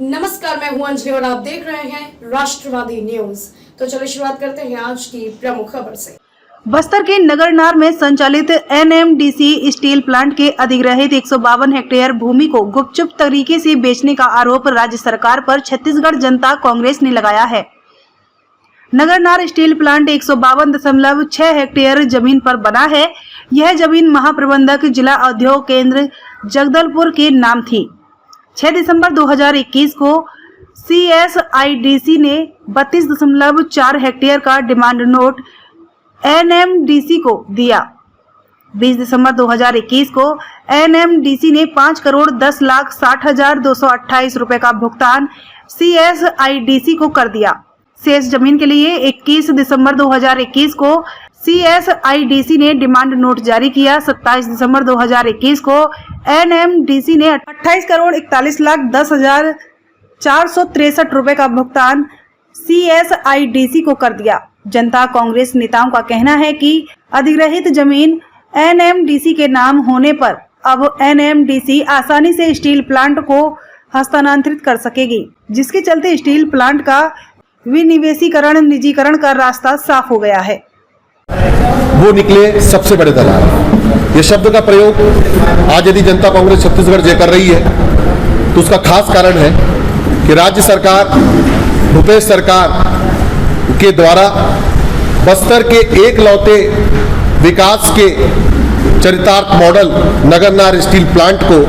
नमस्कार, मैं हूं अंजलि और आप देख रहे हैं राष्ट्रवादी न्यूज। तो चलिए शुरुआत करते हैं आज की प्रमुख खबर से। बस्तर के नगरनार में संचालित एनएमडीसी स्टील प्लांट के अधिग्रहित 152 हेक्टेयर भूमि को गुपचुप तरीके से बेचने का आरोप राज्य सरकार पर छत्तीसगढ़ जनता कांग्रेस ने लगाया है। नगरनार स्टील प्लांट 152.6 हेक्टेयर जमीन पर बना है। यह जमीन महाप्रबंधक जिला उद्योग केंद्र जगदलपुर के नाम थी। 6 दिसंबर 2021 को CSIDC ने 32.4 हेक्टेयर का डिमांड नोट NMDC को दिया। 20 दिसंबर 2021 को NMDC ने 5,10,60,228 रुपए का भुगतान CSIDC को कर दिया। शेष जमीन के लिए 21 दिसंबर 2021 को CSIDC ने डिमांड नोट जारी किया। 27 दिसंबर 2021 को NMDC ने 28,41,10,463 रुपए का भुगतान CSIDC को कर दिया। जनता कांग्रेस नेताओं का कहना है कि अधिग्रहित जमीन NMDC के नाम होने पर अब NMDC आसानी से स्टील प्लांट को हस्तांतरित कर सकेगी, जिसके चलते स्टील प्लांट का विनिवेशीकरण निजीकरण का रास्ता साफ हो गया है। वो निकले सबसे बड़े दलाल। ये शब्द का प्रयोग आज यदि जनता कांग्रेस छत्तीसगढ़ जे कर रही है तो उसका खास कारण है कि राज्य सरकार, भूपेश सरकार के द्वारा बस्तर के एकलौते विकास के चरितार्थ मॉडल नगरनार स्टील प्लांट को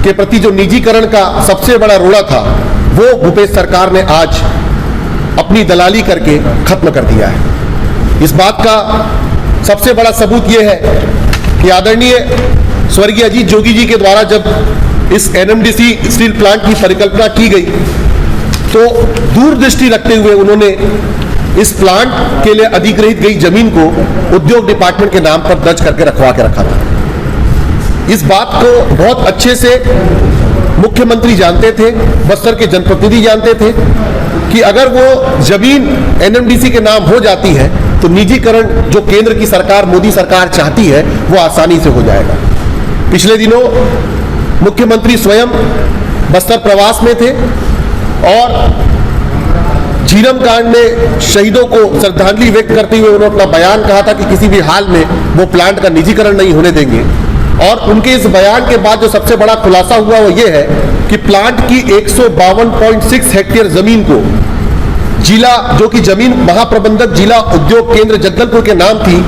के प्रति जो निजीकरण का सबसे बड़ा रोड़ा था, वो भूपेश सरकार ने आज अपनी दलाली करके खत्म कर दिया है। इस बात का सबसे बड़ा सबूत यह है कि आदरणीय स्वर्गीय अजीत जोगी जी के द्वारा जब इस NMDC स्टील प्लांट की परिकल्पना की गई तो दूरदृष्टि रखते हुए उन्होंने इस प्लांट के लिए अधिग्रहित गई जमीन को उद्योग डिपार्टमेंट के नाम पर दर्ज करके रखवा के रखा था। इस बात को बहुत अच्छे से मुख्यमंत्री जानते थे, बस्तर के जनप्रतिनिधि जानते थे कि अगर वो जमीन NMDC के नाम हो जाती है तो निजीकरण जो केंद्र की सरकार, मोदी सरकार चाहती है, वो आसानी से हो जाएगा। पिछले दिनों मुख्यमंत्री स्वयं बस्तर प्रवास में थे और झीरम कांड में शहीदों को श्रद्धांजलि व्यक्त करते हुए उन्होंने अपना बयान कहा था कि किसी भी हाल में वो प्लांट का निजीकरण नहीं होने देंगे। और उनके इस बयान के बाद जो सबसे बड़ा खुलासा हुआ वो ये है कि प्लांट की 152.6 हेक्टेयर जमीन को जिला, जो कि जमीन महाप्रबंधक जिला उद्योग केंद्र जगदलपुर के नाम थी,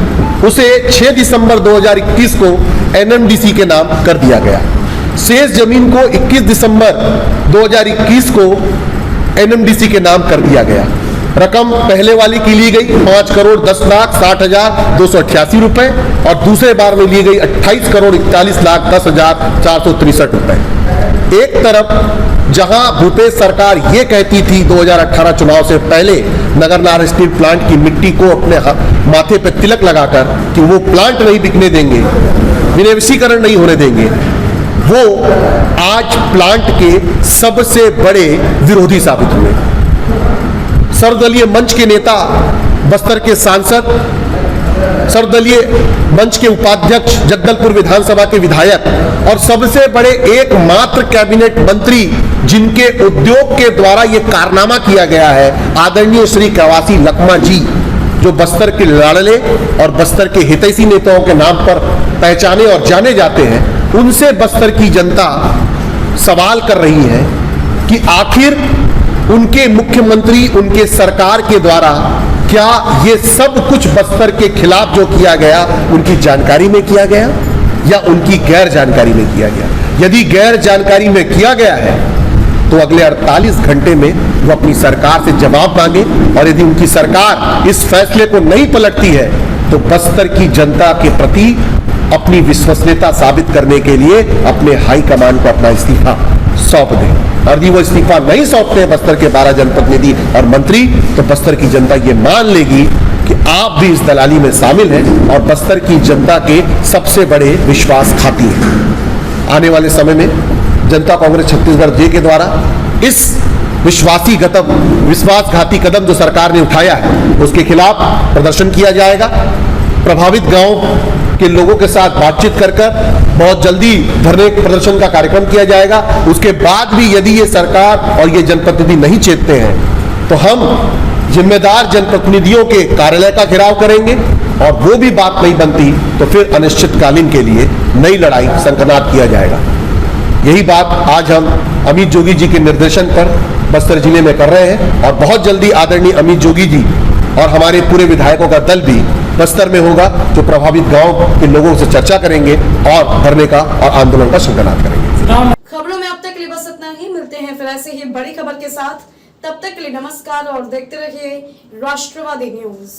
उसे 6 दिसंबर 2021 को NMDC के नाम कर दिया गया। शेष जमीन को 21 दिसंबर 2021 को NMDC के नाम कर दिया गया। रकम पहले वाली की ली गई 5,10,60,288 रुपए और दूसरे बार में ली गई 28,41,10,463 रुपए। एक तरफ जहां भूपेश सरकार ये कहती थी 2018 चुनाव से पहले नगरनार स्टील प्लांट की मिट्टी को अपने माथे पे तिलक लगाकर कि वो प्लांट नहीं बिकने देंगे, विनिवेशीकरण नहीं होने देंगे, वो आज प्लांट के सबसे बड़े विरोधी साबित हुए। सर्वदलीय मंच के नेता, बस्तर के सांसद, सर्वदलीय मंच के उपाध्यक्ष, जगदलपुर विधानसभा के विधायक और सबसे बड़े एकमात्र कैबिनेट मंत्री जिनके उद्योग के द्वारा यह कारनामा किया गया है, आदरणीय श्री कवासी लखमा जी, जो बस्तर के लाडले और बस्तर के हितैषी नेताओं के नाम पर पहचाने और जाने जाते हैं, उनसे बस्तर की जनता सवाल कर रही है कि आखिर उनके मुख्यमंत्री, उनके सरकार के द्वारा क्या ये सब कुछ बस्तर के खिलाफ जो किया गया उनकी जानकारी में किया गया या उनकी गैर जानकारी में किया गया। यदि गैर जानकारी में किया गया है तो अगले 48 घंटे में वो अपनी सरकार से जवाब मांगे और यदि उनकी सरकार इस फैसले को नहीं पलटती है तो बस्तर की जनता के प्रति अपनी विश्वसनीयता साबित करने के लिए अपने हाईकमान को अपना इस्तीफा सौंप दें। और यदि वो इस्तीफा नहीं सौंपते हैं बस्तर के 12 जनप्रतिनिधि और मंत्री, तो बस्तर की जनता ये मान लेगी कि आप भी इस दलाली में शामिल हैं और बस्तर की जनता के सबसे बड़े विश्वासघाती हैं। आने वाले समय में जनता कांग्रेस छत्तीसगढ़ जे के द्वारा इस विश्वासघाती कदम जो सरकार ने उठाया है उसके खिलाफ प्रदर्शन किया जाएगा। प्रभावित गांव कि लोगों के साथ बातचीत कर बहुत जल्दी धरने प्रदर्शन का कार्यक्रम किया जाएगा। उसके बाद भी यदि ये सरकार और ये जनप्रतिनिधि नहीं चेतते हैं तो हम जिम्मेदार जनप्रतिनिधियों के कार्यालय का घेराव करेंगे और वो भी बात नहीं बनती तो फिर अनिश्चितकालीन के लिए नई लड़ाई संकनाद किया जाएगा। यही बात आज हम अमित जोगी जी के निर्देशन पर बस्तर जिले में कर रहे हैं और बहुत जल्दी आदरणीय अमित जोगी जी और हमारे पूरे विधायकों का दल भी बस्तर में होगा, जो प्रभावित गांव के लोगों से चर्चा करेंगे और धरने का और आंदोलन का संकनाद करेंगे। खबरों में अब तक के लिए बस इतना ही। मिलते हैं फिर ऐसे ही बड़ी खबर के साथ। तब तक के लिए नमस्कार और देखते रहिए राष्ट्रवादी न्यूज।